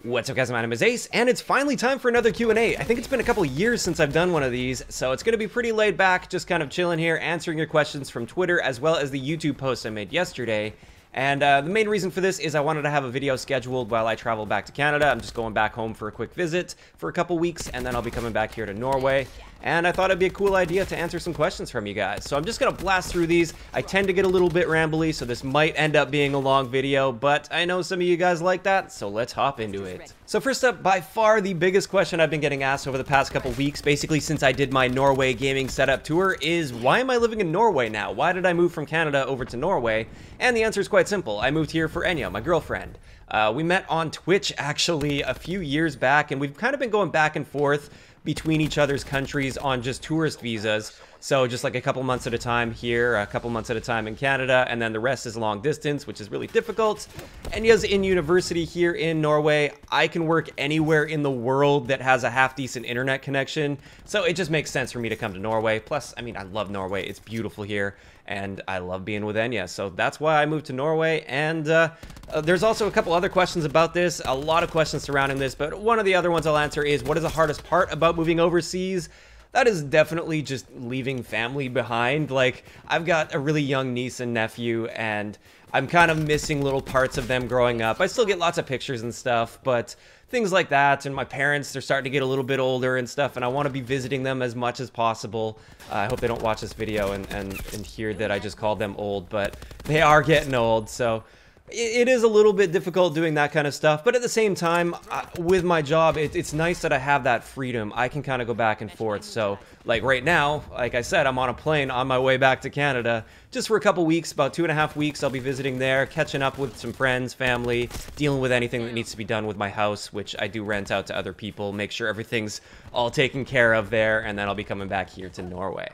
What's up guys, my name is Ace, and it's finally time for another Q&A. I think it's been a couple years since I've done one of these, so it's going to be pretty laid back, just kind of chilling here, answering your questions from Twitter, as well as the YouTube post I made yesterday. And the main reason for this is I wanted to have a video scheduled while I travel back to Canada. I'm just going back home for a quick visit for a couple weeks, and then I'll be coming back here to Norway. And I thought it'd be a cool idea to answer some questions from you guys. So I'm just going to blast through these. I tend to get a little bit rambly, so this might end up being a long video, but I know some of you guys like that, so let's hop into it. So first up, by far the biggest question I've been getting asked over the past couple weeks, basically since I did my Norway gaming setup tour, is why am I living in Norway now? Why did I move from Canada over to Norway? And the answer is quite simple. I moved here for Enya, my girlfriend. We met on Twitch actually a few years back, and we've kind of been going back and forth between each other's countries on just tourist visas. So just like a couple months at a time here, a couple months at a time in Canada, and then the rest is long distance, which is really difficult. Enya's in university here in Norway. I can work anywhere in the world that has a half-decent internet connection, so it just makes sense for me to come to Norway. Plus, I mean, I love Norway. It's beautiful here, and I love being with Enya, so that's why I moved to Norway. And there's also a couple other questions about this, a lot of questions surrounding this, but one of the other ones I'll answer is, what is the hardest part about moving overseas? That is definitely just leaving family behind. Like, I've got a really young niece and nephew, and I'm kind of missing little parts of them growing up. I still get lots of pictures and stuff, but things like that, and my parents, they're starting to get a little bit older and stuff, and I want to be visiting them as much as possible. I hope they don't watch this video and hear that I just called them old, but they are getting old, so it is a little bit difficult doing that kind of stuff, but at the same time, with my job, it's nice that I have that freedom. I can kind of go back and forth. So, like right now, like I said, I'm on a plane on my way back to Canada just for a couple weeks, about 2.5 weeks. I'll be visiting there, catching up with some friends, family, dealing with anything that needs to be done with my house, which I do rent out to other people, make sure everything's all taken care of there, and then I'll be coming back here to Norway.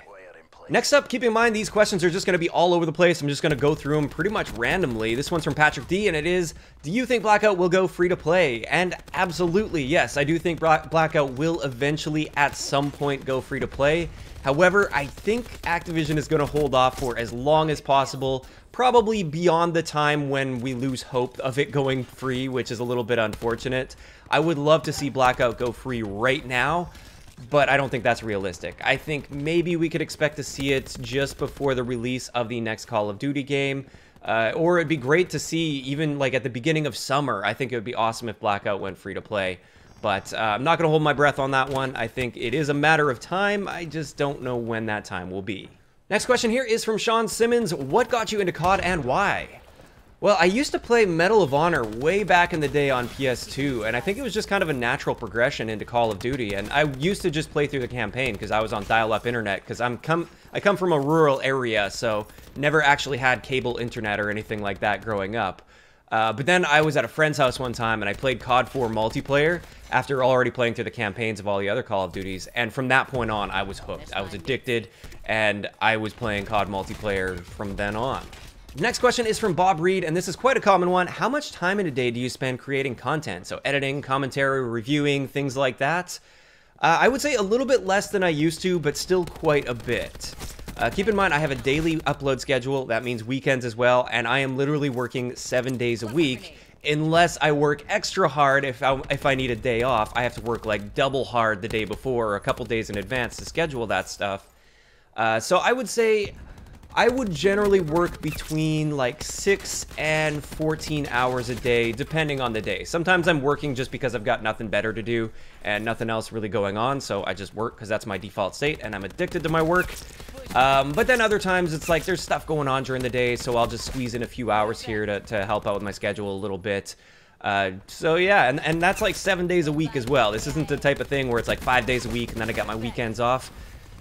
Next up, keep in mind these questions are just going to be all over the place. I'm just going to go through them pretty much randomly. This one's from Patrick D, and it is, do you think Blackout will go free to play? And absolutely, yes, I do think Blackout will eventually at some point go free to play. However, I think Activision is going to hold off for as long as possible, probably beyond the time when we lose hope of it going free, which is a little bit unfortunate. I would love to see Blackout go free right now, but I don't think that's realistic. I think maybe we could expect to see it just before the release of the next Call of Duty game. Or it'd be great to see even like at the beginning of summer. I think it would be awesome if Blackout went free to play. But I'm not going to hold my breath on that one. I think it is a matter of time. I just don't know when that time will be. Next question here is from Sean Simmons. What got you into COD and why? Well, I used to play Medal of Honor way back in the day on PS2, and I think it was just kind of a natural progression into Call of Duty, and I used to just play through the campaign because I was on dial-up internet, because I come from a rural area, so never actually had cable internet or anything like that growing up. But then I was at a friend's house one time, and I played COD 4 multiplayer after already playing through the campaigns of all the other Call of Duties, and from that point on, I was hooked. I was addicted, and I was playing COD multiplayer from then on. Next question is from Bob Reed, and this is quite a common one. How much time in a day do you spend creating content? So editing, commentary, reviewing, things like that. I would say a little bit less than I used to, but still quite a bit. Keep in mind, I have a daily upload schedule. That means weekends as well, and I am literally working 7 days a week. Unless I work extra hard, if I need a day off, I have to work like double hard the day before or a couple days in advance to schedule that stuff. So I would say I would generally work between like 6 and 14 hours a day, depending on the day. Sometimes I'm working just because I've got nothing better to do and nothing else really going on, so I just work because that's my default state and I'm addicted to my work. But then other times it's like there's stuff going on during the day, so I'll just squeeze in a few hours here to help out with my schedule a little bit. So yeah, and that's like 7 days a week as well. This isn't the type of thing where it's like 5 days a week and then I got my weekends off.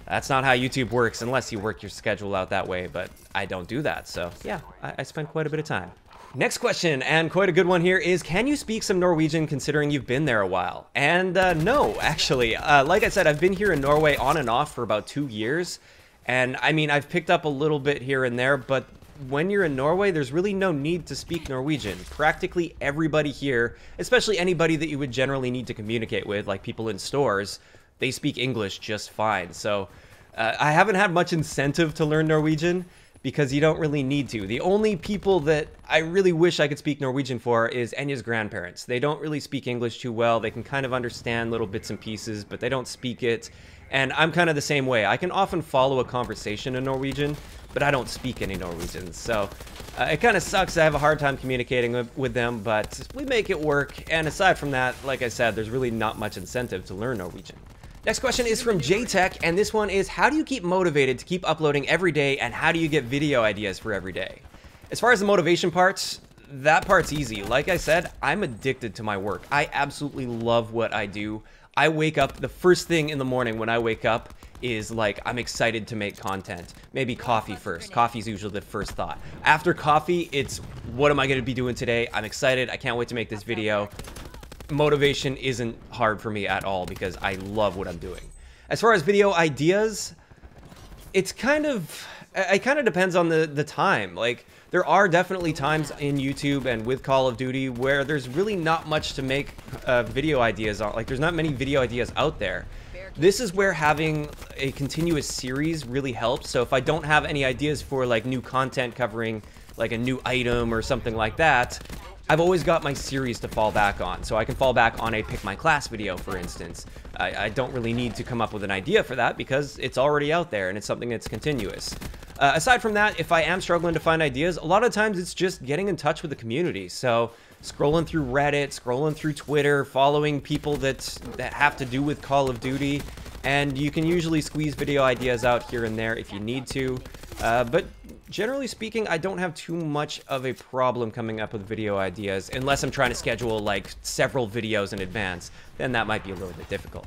That's not how YouTube works unless you work your schedule out that way, but I don't do that, so yeah, I spend quite a bit of time. Next question, and quite a good one here, is can you speak some Norwegian considering you've been there a while? And no, actually. Like I said, I've been here in Norway on and off for about 2 years, and I mean, I've picked up a little bit here and there, but when you're in Norway, there's really no need to speak Norwegian. Practically everybody here, especially anybody that you would generally need to communicate with, like people in stores, they speak English just fine. So I haven't had much incentive to learn Norwegian, because you don't really need to. The only people that I really wish I could speak Norwegian for is Enya's grandparents. They don't really speak English too well. They can kind of understand little bits and pieces, but they don't speak it. And I'm kind of the same way. I can often follow a conversation in Norwegian, but I don't speak any Norwegian. So it kind of sucks. I have a hard time communicating with them, but we make it work. And aside from that, like I said, there's really not much incentive to learn Norwegian. Next question is from JTech, and this one is, how do you keep motivated to keep uploading every day, and how do you get video ideas for every day? As far as the motivation parts, that part's easy. Like I said, I'm addicted to my work. I absolutely love what I do. I wake up, the first thing in the morning when I wake up is like, I'm excited to make content. Maybe coffee first. Coffee's usually the first thought. After coffee, it's, what am I gonna be doing today? I'm excited, I can't wait to make this video. Motivation isn't hard for me at all because I love what I'm doing. As far as video ideas, it kind of depends on the time. Like, there are definitely times in YouTube and with Call of Duty where there's really not much to make video ideas on. Like, there's not many video ideas out there. This is where having a continuous series really helps. So if I don't have any ideas for like new content covering like a new item or something like that, I've always got my series to fall back on. So I can fall back on a pick my class video, for instance. I don't really need to come up with an idea for that because it's already out there and it's something that's continuous. Aside from that, if I am struggling to find ideas, a lot of times it's just getting in touch with the community. So scrolling through Reddit, scrolling through Twitter, following people that have to do with Call of Duty, and you can usually squeeze video ideas out here and there if you need to. But generally speaking, I don't have too much of a problem coming up with video ideas unless I'm trying to schedule like several videos in advance. Then that might be a little bit difficult.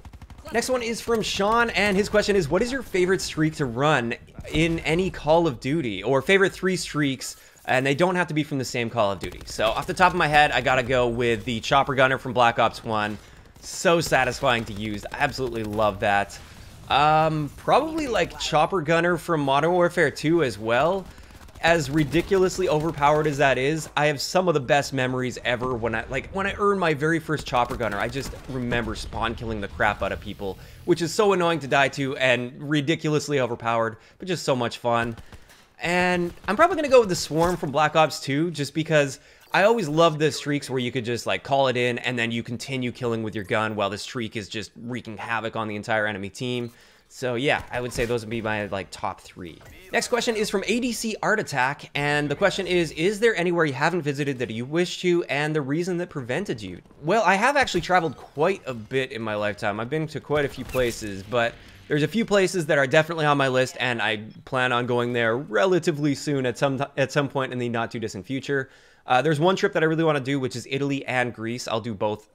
Next one is from Sean, and his question is, what is your favorite streak to run in any Call of Duty, or favorite 3 streaks, and they don't have to be from the same Call of Duty. So off the top of my head, I gotta go with the Chopper Gunner from Black Ops 1. So satisfying to use. I absolutely love that. Probably like Chopper Gunner from Modern Warfare 2 as well. As ridiculously overpowered as that is, I have some of the best memories ever when I earned my very first Chopper Gunner. I just remember spawn killing the crap out of people, which is so annoying to die to and ridiculously overpowered, but just so much fun. And I'm probably gonna go with the Swarm from Black Ops 2, just because I always loved the streaks where you could just like call it in and then you continue killing with your gun while the streak is just wreaking havoc on the entire enemy team. So yeah, I would say those would be my like top 3. Next question is from ADC Art Attack, and the question is there anywhere you haven't visited that you wish to, and the reason that prevented you? Well, I have actually traveled quite a bit in my lifetime. I've been to quite a few places, but there's a few places that are definitely on my list, and I plan on going there relatively soon at some point in the not too distant future. There's one trip that I really want to do, which is Italy and Greece. I'll do both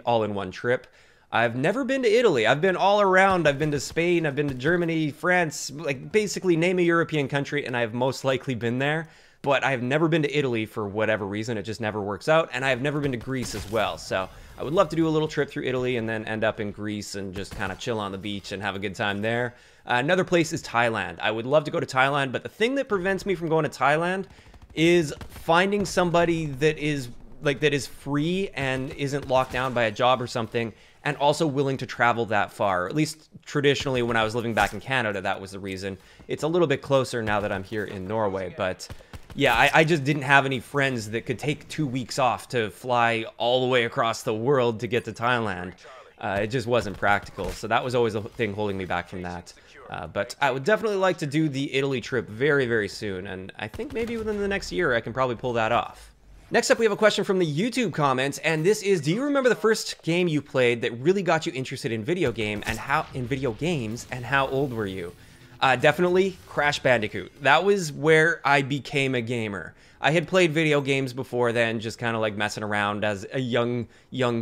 all in one trip. I've never been to Italy. I've been all around. I've been to Spain, I've been to Germany, France, like basically name a European country, and I've most likely been there. But I've never been to Italy for whatever reason. It just never works out. And I've never been to Greece as well. So I would love to do a little trip through Italy and then end up in Greece and just kind of chill on the beach and have a good time there. Another place is Thailand. I would love to go to Thailand, but the thing that prevents me from going to Thailand is finding somebody that is free and isn't locked down by a job or something, and also willing to travel that far. At least traditionally when I was living back in Canada, that was the reason. It's a little bit closer now that I'm here in Norway, but yeah, I just didn't have any friends that could take 2 weeks off to fly all the way across the world to get to Thailand. It just wasn't practical, so that was always a thing holding me back from that. But I would definitely like to do the Italy trip very, very soon, and I think maybe within the next year I can probably pull that off. Next up, we have a question from the YouTube comments, and this is, do you remember the first game you played that really got you interested in video games, and how old were you? Definitely Crash Bandicoot. That was where I became a gamer. I had played video games before then, just kind of like messing around as a young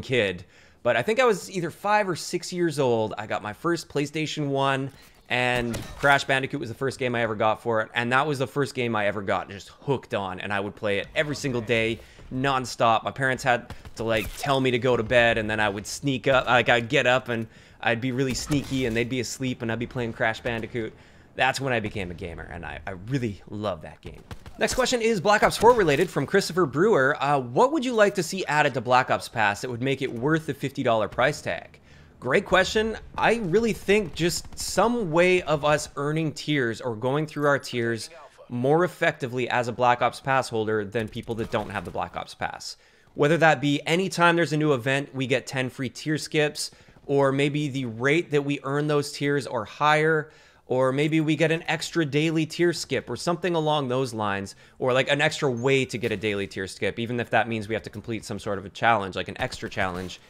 kid. But I think I was either 5 or 6 years old. I got my first PlayStation 1, and Crash Bandicoot was the first game I ever got for it, and that was the first game I ever got just hooked on, and I would play it every single day, non-stop. My parents had to like tell me to go to bed, and then I would sneak up, like I'd get up and I'd be really sneaky, and they'd be asleep, and I'd be playing Crash Bandicoot. That's when I became a gamer, and I really love that game. Next question is Black Ops 4 related from Christopher Brewer. What would you like to see added to Black Ops Pass that would make it worth the $50 price tag? Great question. I really think just some way of us earning tiers or going through our tiers more effectively as a Black Ops Pass holder than people that don't have the Black Ops Pass. Whether that be anytime there's a new event, we get 10 free tier skips, or maybe the rate that we earn those tiers are higher, or maybe we get an extra daily tier skip or something along those lines, or like an extra way to get a daily tier skip, even if that means we have to complete some sort of a challenge, like an extra challenge.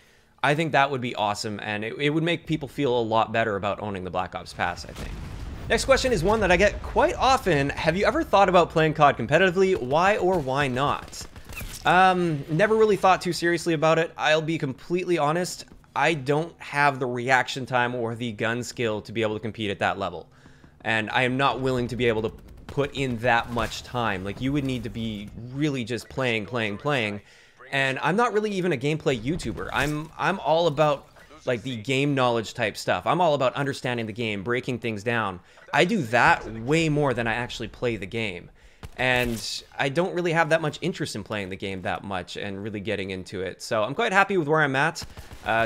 I think that would be awesome, and it would make people feel a lot better about owning the Black Ops Pass, I think. Next question is one that I get quite often. Have you ever thought about playing COD competitively? Why or why not? Never really thought too seriously about it. I'll be completely honest. I don't have the reaction time or the gun skill to be able to compete at that level. And I am not willing to be able to put in that much time. Like, you would need to be really just playing. And I'm not really even a gameplay YouTuber. I'm all about like the game knowledge type stuff. I'm all about understanding the game, breaking things down. I do that way more than I actually play the game. And I don't really have that much interest in playing the game that much and really getting into it. So I'm quite happy with where I'm at.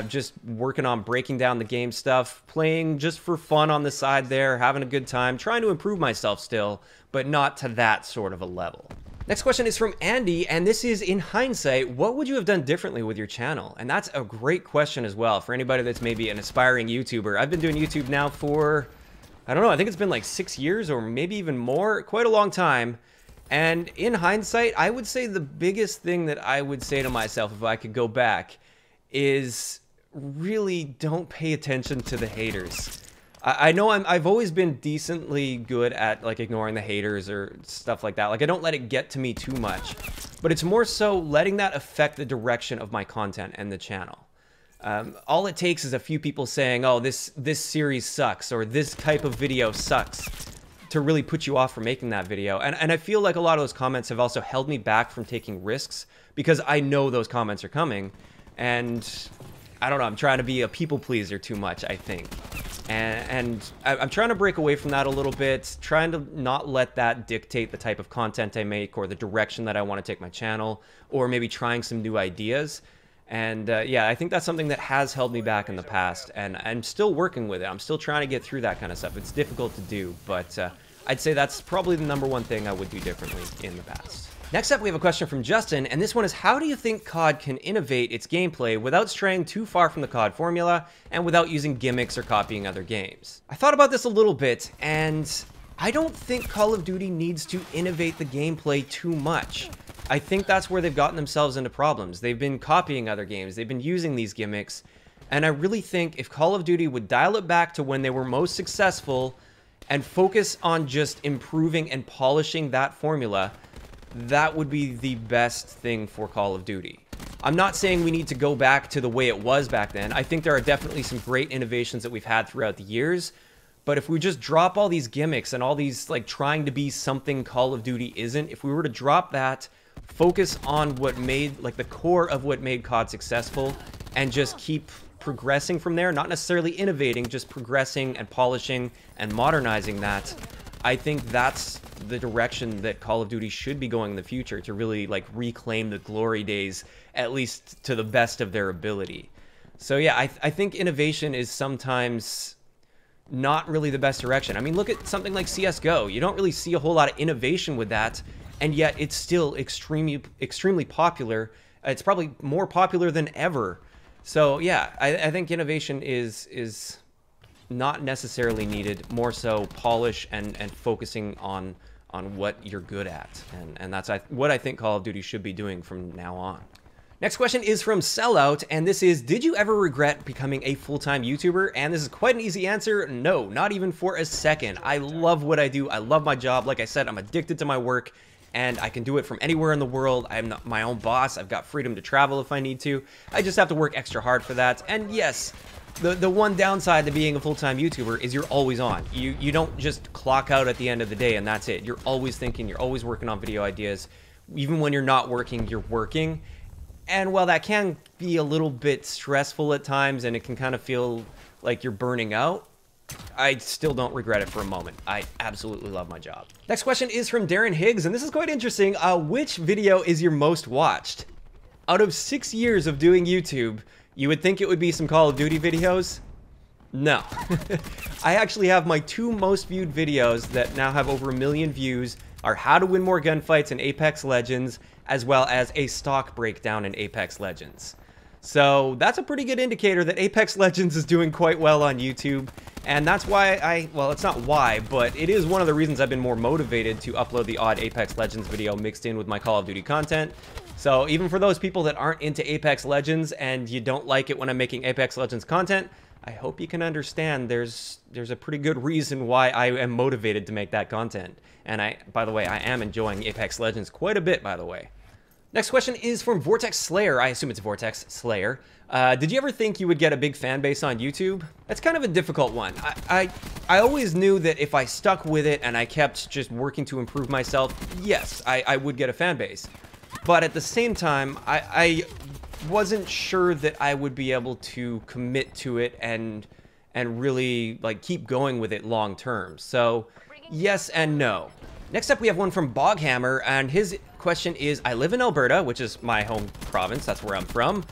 Just working on breaking down the game stuff, playing just for fun on the side there, having a good time, trying to improve myself still, but not to that sort of a level. Next question is from Andy, and this is, in hindsight, what would you have done differently with your channel? And that's a great question as well for anybody that's maybe an aspiring YouTuber. I've been doing YouTube now for, I don't know, I think it's been like 6 years or maybe even more, quite a long time. And in hindsight, I would say the biggest thing that I would say to myself if I could go back is really don't pay attention to the haters. I know I've always been decently good at like ignoring the haters or stuff like that. Like, I don't let it get to me too much, but it's more so letting that affect the direction of my content and the channel. All it takes is a few people saying, oh, this series sucks, or this type of video sucks, to really put you off from making that video. And I feel like a lot of those comments have also held me back from taking risks because I know those comments are coming. And I don't know, I'm trying to be a people pleaser too much, I think. And I'm trying to break away from that a little bit, trying to not let that dictate the type of content I make or the direction that I want to take my channel, or maybe trying some new ideas. And yeah, I think that's something that has held me back in the past, and I'm still working with it. I'm still trying to get through that kind of stuff. It's difficult to do, but I'd say that's probably the #1 thing I would do differently in the past. Next up, we have a question from Justin, and this one is, how do you think COD can innovate its gameplay without straying too far from the COD formula and without using gimmicks or copying other games? I thought about this a little bit, and I don't think Call of Duty needs to innovate the gameplay too much. I think that's where they've gotten themselves into problems. They've been copying other games, they've been using these gimmicks, and I really think if Call of Duty would dial it back to when they were most successful and focus on just improving and polishing that formula, that would be the best thing for Call of Duty. I'm not saying we need to go back to the way it was back then. I think there are definitely some great innovations that we've had throughout the years, but if we just drop all these gimmicks and all these like trying to be something Call of Duty isn't, if we were to drop that, focus on what made, like, the core of what made COD successful, and just keep progressing from there, not necessarily innovating, just progressing and polishing and modernizing that, I think that's the direction that Call of Duty should be going in the future, to really like reclaim the glory days, at least to the best of their ability. So yeah, I think innovation is sometimes not really the best direction. I mean, look at something like CSGO. You don't really see a whole lot of innovation with that, and yet it's still extremely popular. It's probably more popular than ever. So yeah, I think innovation is not necessarily needed, more so polish and focusing on what you're good at. And that's what I think Call of Duty should be doing from now on. Next question is from Sellout, and this is, did you ever regret becoming a full-time YouTuber? And this is quite an easy answer. No, not even for a second. I love what I do. I love my job. Like I said, I'm addicted to my work, and I can do it from anywhere in the world. I'm not my own boss. I've got freedom to travel if I need to. I just have to work extra hard for that. And yes, the one downside to being a full-time YouTuber is you're always on. You don't just clock out at the end of the day and that's it. You're always thinking, you're always working on video ideas. Even when you're not working, you're working. And while that can be a little bit stressful at times and it can kind of feel like you're burning out, I still don't regret it for a moment. I absolutely love my job. Next question is from Darren Higgs, and this is quite interesting. Which video is your most watched? Out of 6 years of doing YouTube, you would think it would be some Call of Duty videos? No. I actually have my 2 most viewed videos that now have over 1 million views are how to win more gunfights in Apex Legends, as well as a stock breakdown in Apex Legends. So that's a pretty good indicator that Apex Legends is doing quite well on YouTube, and that's why well, it's not why, but it is one of the reasons I've been more motivated to upload the odd Apex Legends video mixed in with my Call of Duty content. So even for those people that aren't into Apex Legends and you don't like it when I'm making Apex Legends content, I hope you can understand there's a pretty good reason why I am motivated to make that content. And by the way, I am enjoying Apex Legends quite a bit, by the way. Next question is from Vortex Slayer. I assume it's Vortex Slayer. Did you ever think you would get a big fan base on YouTube? That's kind of a difficult one. I always knew that if I stuck with it and I kept just working to improve myself, yes, I would get a fan base. But at the same time, I wasn't sure that I would be able to commit to it and really like keep going with it long term. So yes and no. Next up, we have one from Boghammer, and his question is, I live in Alberta, which is my home province, that's where I'm from.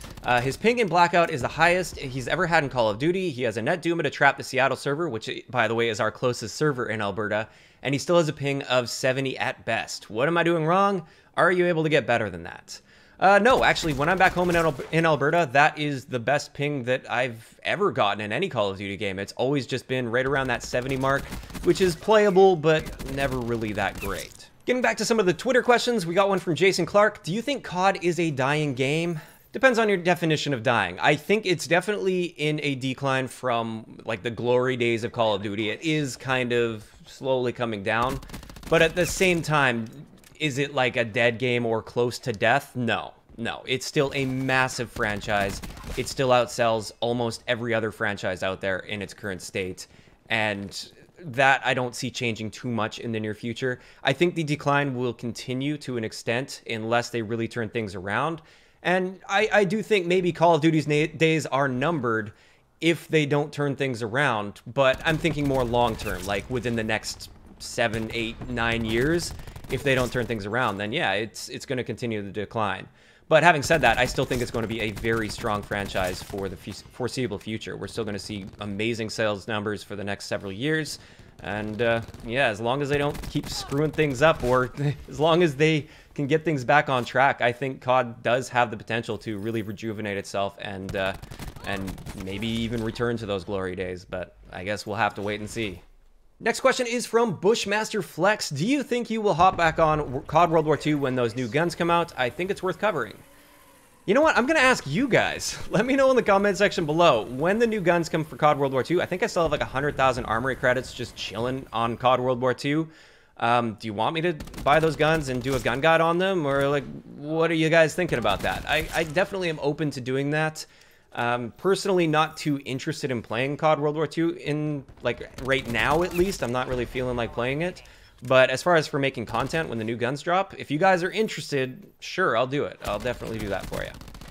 His ping in Blackout is the highest he's ever had in Call of Duty. He has a net doom to trap the Seattle server, which, by the way, is our closest server in Alberta, and he still has a ping of 70 at best. What am I doing wrong? Are you able to get better than that? No, actually, when I'm back home in Alberta, that is the best ping that I've ever gotten in any Call of Duty game. It's always just been right around that 70 mark, which is playable, but never really that great. Getting back to some of the Twitter questions, we got one from Jason Clark. Do you think COD is a dying game? Depends on your definition of dying. I think it's definitely in a decline from like the glory days of Call of Duty. It is kind of slowly coming down, but at the same time, is it like a dead game or close to death? No, it's still a massive franchise. It still outsells almost every other franchise out there in its current state, and that I don't see changing too much in the near future. I think the decline will continue to an extent unless they really turn things around, and I do think maybe Call of Duty's days are numbered if they don't turn things around, but I'm thinking more long term, like within the next 7, 8, 9 years. If they don't turn things around, then yeah, it's going to continue to decline. But having said that, I still think it's going to be a very strong franchise for the foreseeable future. We're still going to see amazing sales numbers for the next several years. And yeah, as long as they don't keep screwing things up, or as long as they can get things back on track, I think COD does have the potential to really rejuvenate itself and maybe even return to those glory days. But I guess we'll have to wait and see. Next question is from Bushmaster Flex. Do you think you will hop back on COD World War II when those new guns come out? I think it's worth covering. You know what? I'm going to ask you guys. Let me know in the comment section below. When the new guns come for COD World War II, I think I still have like 100,000 armory credits just chilling on COD World War II. Do you want me to buy those guns and do a gun guide on them? Or like, what are you guys thinking about that? I definitely am open to doing that. Personally not too interested in playing COD World War II in, like, right now at least. I'm not really feeling like playing it. But as far as for making content when the new guns drop, if you guys are interested, sure, I'll do it. I'll definitely do that for you.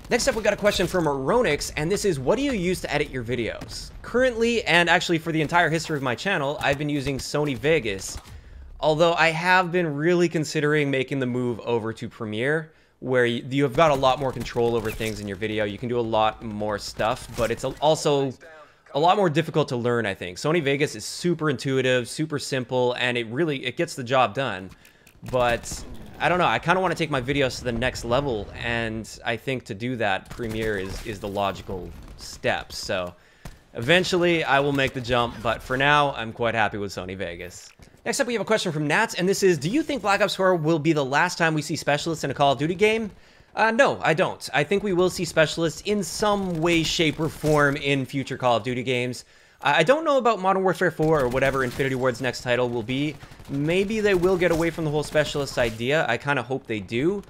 Next up, we got a question from Ronix, and this is, what do you use to edit your videos? Currently, and actually for the entire history of my channel, I've been using Sony Vegas, although I have been really considering making the move over to Premiere, where you've got a lot more control over things in your video. You can do a lot more stuff, but it's also a lot more difficult to learn, I think. Sony Vegas is super intuitive, super simple, and it gets the job done. But I don't know, I kind of want to take my videos to the next level, and I think to do that, Premiere is the logical step. So eventually I will make the jump, but for now, I'm quite happy with Sony Vegas. Next up, we have a question from Nats, and this is, do you think Black Ops 4 will be the last time we see specialists in a Call of Duty game? No, I don't. I think we will see specialists in some way, shape, or form in future Call of Duty games. I don't know about Modern Warfare 4 or whatever Infinity Ward's next title will be. Maybe they will get away from the whole specialist idea. I kind of hope they do.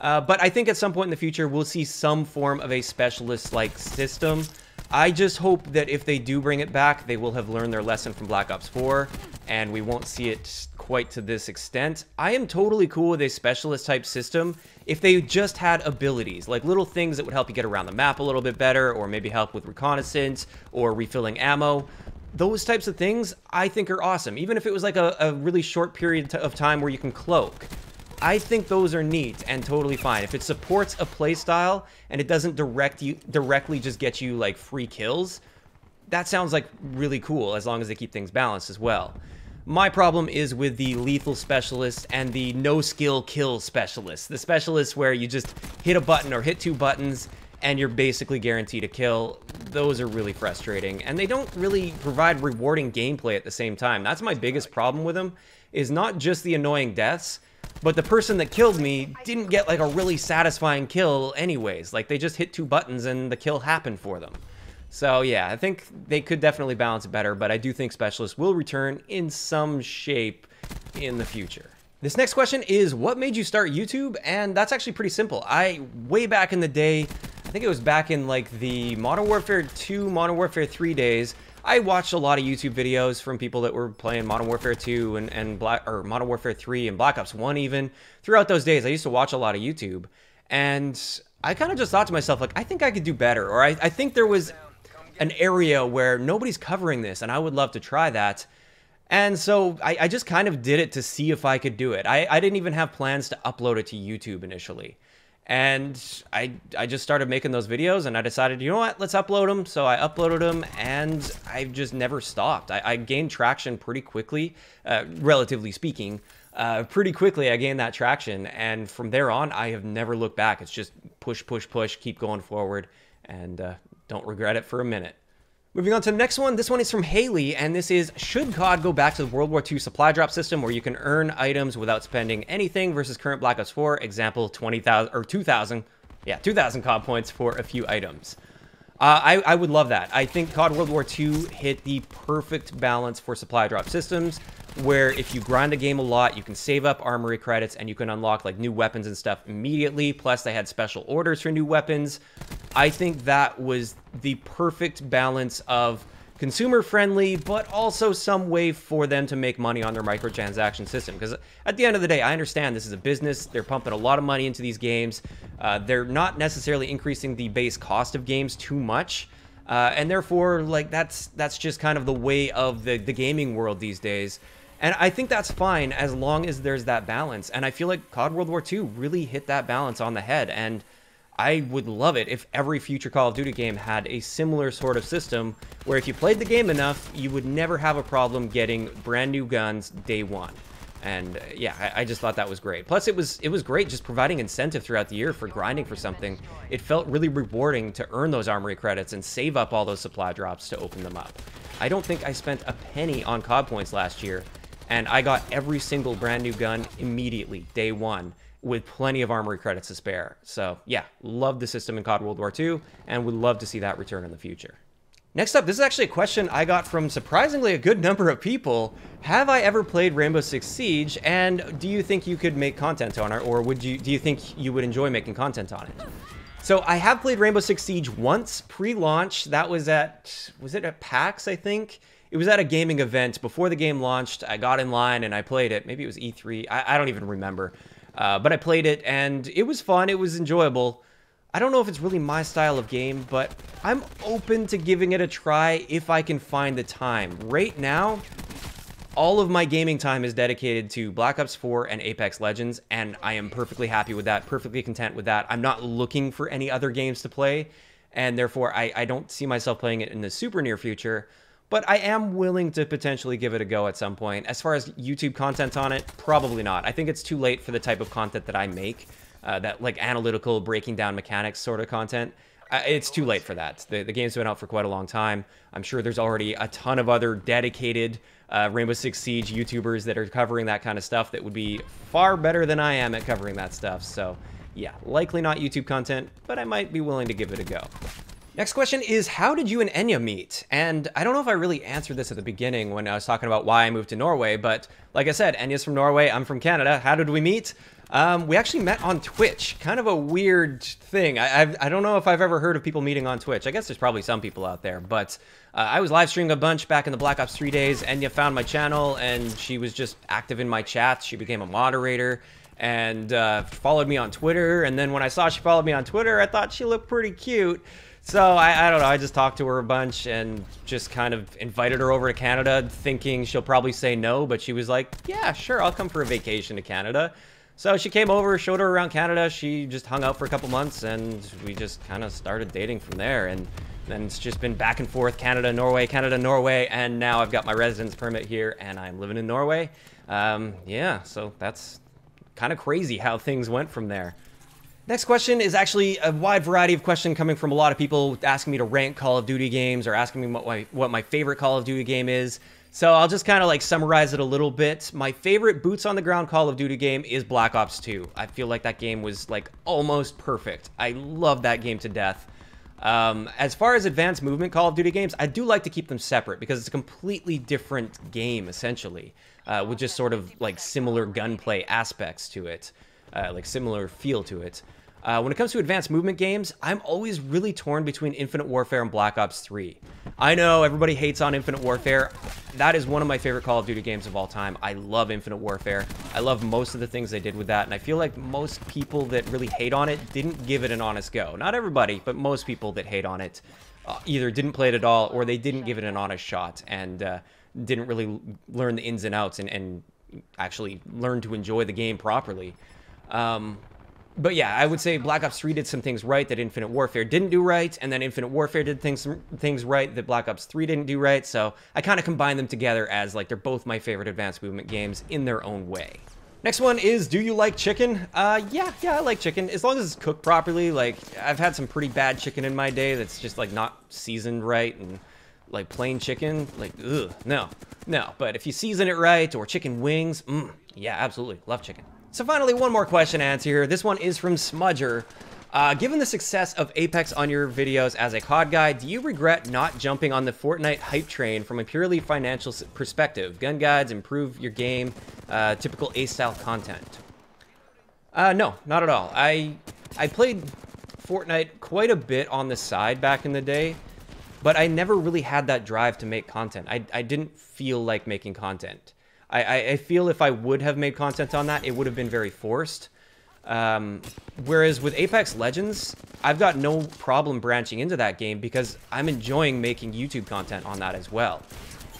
But I think at some point in the future, we'll see some form of a specialist-like system. I just hope that if they do bring it back, they will have learned their lesson from Black Ops 4, and we won't see it quite to this extent. I am totally cool with a specialist-type system if they just had abilities, like little things that would help you get around the map a little bit better, or maybe help with reconnaissance, or refilling ammo. Those types of things, I think, are awesome. Even if it was like a really short period of time where you can cloak. I think those are neat and totally fine. If it supports a playstyle and it doesn't directly just get you like free kills, that sounds like really cool as long as they keep things balanced as well. My problem is with the lethal specialist and the no skill kill specialist. The specialist where you just hit a button or hit 2 buttons and you're basically guaranteed a kill. Those are really frustrating, and they don't really provide rewarding gameplay at the same time. That's my biggest problem with them, is not just the annoying deaths, but the person that killed me didn't get like a really satisfying kill anyways. Like, they just hit 2 buttons and the kill happened for them. So yeah, I think they could definitely balance it better, but I do think specialists will return in some shape in the future. This next question is, what made you start YouTube? And that's actually pretty simple. Way back in the day, I think it was back in like the Modern Warfare 2, Modern Warfare 3 days, I watched a lot of YouTube videos from people that were playing Modern Warfare 2 and Modern Warfare 3 and Black Ops 1 even. Throughout those days, I used to watch a lot of YouTube, and I kind of just thought to myself, like, I think I could do better, or I think there was an area where nobody's covering this and I would love to try that. And so I just kind of did it to see if I could do it. I didn't even have plans to upload it to YouTube initially. And I just started making those videos, and I decided, you know what, let's upload them. So I uploaded them, and I've just never stopped. I gained traction pretty quickly, relatively speaking. Pretty quickly I gained that traction, and from there on I have never looked back. It's just push, push, push, keep going forward, and don't regret it for a minute. Moving on to the next one. This one is from Haley, and this is, should COD go back to the World War II supply drop system where you can earn items without spending anything versus current Black Ops 4, example 20,000 or 2,000, yeah, 2,000 COD points for a few items? I would love that. I think COD World War II hit the perfect balance for supply drop systems, where if you grind a game a lot, you can save up armory credits and you can unlock like new weapons and stuff immediately. Plus they had special orders for new weapons. I think that was the perfect balance of consumer friendly, but also some way for them to make money on their microtransaction system. Because at the end of the day, I understand this is a business. They're pumping a lot of money into these games. They're not necessarily increasing the base cost of games too much. And therefore, like, that's just kind of the way of the gaming world these days. And I think that's fine as long as there's that balance. And I feel like COD World War II really hit that balance on the head. And I would love it if every future Call of Duty game had a similar sort of system where if you played the game enough, you would never have a problem getting brand new guns day one. And yeah, I just thought that was great. Plus, it was great just providing incentive throughout the year for grinding for something. It felt really rewarding to earn those armory credits and save up all those supply drops to open them up. I don't think I spent a penny on COD points last year, and I got every single brand new gun immediately, day one, with plenty of armory credits to spare. So yeah, love the system in COD World War II, and would love to see that return in the future. Next up, this is actually a question I got from surprisingly a good number of people. Have I ever played Rainbow Six Siege, and do you think you could make content on it, or do you think you would enjoy making content on it? So I have played Rainbow Six Siege once, pre-launch. That was was it at PAX, I think? It was at a gaming event before the game launched. I got in line and I played it. Maybe it was E3. I don't even remember. But I played it, and it was fun. It was enjoyable. I don't know if it's really my style of game, but I'm open to giving it a try if I can find the time. Right now, all of my gaming time is dedicated to Black Ops 4 and Apex Legends, and I am perfectly happy with that, perfectly content with that. I'm not looking for any other games to play, and therefore I don't see myself playing it in the super near future, but I am willing to potentially give it a go at some point. As far as YouTube content on it, probably not. I think it's too late for the type of content that I make. That like analytical breaking down mechanics sort of content. It's too late for that. The game's been out for quite a long time. I'm sure there's already a ton of other dedicated Rainbow Six Siege YouTubers that are covering that kind of stuff that would be far better than I am at covering that stuff. So yeah, likely not YouTube content, but I might be willing to give it a go. Next question is, how did you and Enya meet? And I don't know if I really answered this at the beginning when I was talking about why I moved to Norway, but like I said, Enya's from Norway, I'm from Canada. How did we meet? We actually met on Twitch. Kind of a weird thing. I don't know if I've ever heard of people meeting on Twitch. I guess there's probably some people out there, but I was live streaming a bunch back in the Black Ops 3 days. Enya found my channel, and she was just active in my chats. She became a moderator and followed me on Twitter. And then when I saw she followed me on Twitter, I thought she looked pretty cute. So I don't know, I just talked to her a bunch and just kind of invited her over to Canada, thinking she'll probably say no, but she was like, yeah, sure, I'll come for a vacation to Canada. So she came over, showed her around Canada, she just hung out for a couple months, and we just kind of started dating from there. And Then it's just been back and forth, Canada, Norway, and now I've got my residence permit here, and I'm living in Norway. Yeah, so that's kind of crazy how things went from there. Next question is actually a wide variety of questions coming from a lot of people asking me to rank Call of Duty games or asking me what my favorite Call of Duty game is. So I'll just kind of like summarize it a little bit. My favorite boots on the ground Call of Duty game is Black Ops 2. I feel like that game was like almost perfect. I love that game to death. As far as advanced movement Call of Duty games, I do like to keep them separate because it's a completely different game essentially, with just sort of like similar gunplay aspects to it, like similar feel to it. When it comes to advanced movement games, I'm always really torn between Infinite Warfare and Black Ops 3. I know everybody hates on Infinite Warfare. That is one of my favorite Call of Duty games of all time. I love Infinite Warfare. I love most of the things they did with that, and I feel like most people that really hate on it didn't give it an honest go. Not everybody, but most people that hate on it either didn't play it at all or they didn't give it an honest shot and didn't really learn the ins and outs and actually learn to enjoy the game properly. But yeah, I would say Black Ops 3 did some things right that Infinite Warfare didn't do right, and then Infinite Warfare did things right that Black Ops 3 didn't do right, so I kind of combine them together as like they're both my favorite advanced movement games in their own way. Next one is, do you like chicken? Yeah, I like chicken, as long as it's cooked properly. Like, I've had some pretty bad chicken in my day that's just like not seasoned right, and like plain chicken, like, ugh, no. But if you season it right, or chicken wings, yeah, absolutely, love chicken. So finally, one more question to answer here. This one is from Smudger. Given the success of Apex on your videos as a COD guy, do you regret not jumping on the Fortnite hype train from a purely financial perspective? Gun guides, improve your game, typical A-style content. No, not at all. I played Fortnite quite a bit on the side back in the day, but I never really had that drive to make content. I didn't feel like making content. I feel if I would have made content on that, it would have been very forced. Whereas with Apex Legends, I've got no problem branching into that game because I'm enjoying making YouTube content on that as well.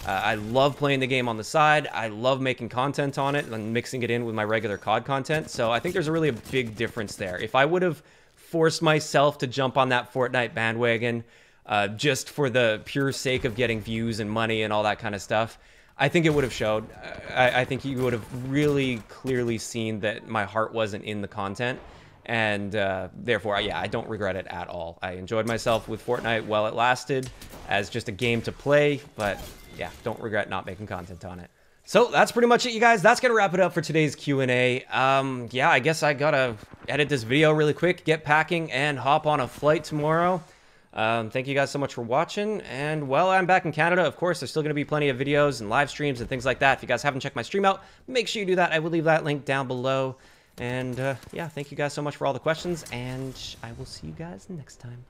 I love playing the game on the side. I love making content on it and mixing it in with my regular COD content. So I think there's really a big difference there. If I would have forced myself to jump on that Fortnite bandwagon just for the pure sake of getting views and money and all that kind of stuff, I think it would have showed. I think you would have really clearly seen that my heart wasn't in the content, and therefore, yeah, I don't regret it at all. I enjoyed myself with Fortnite while it lasted as just a game to play, but yeah, don't regret not making content on it. So that's pretty much it, you guys. That's gonna wrap it up for today's Q&A. Yeah, I guess I gotta edit this video really quick, get packing, and hop on a flight tomorrow. Thank you guys so much for watching, and while I'm back in Canada, of course, there's still going to be plenty of videos and live streams and things like that. If you guys haven't checked my stream out, make sure you do that. I will leave that link down below, and yeah, thank you guys so much for all the questions, and I will see you guys next time.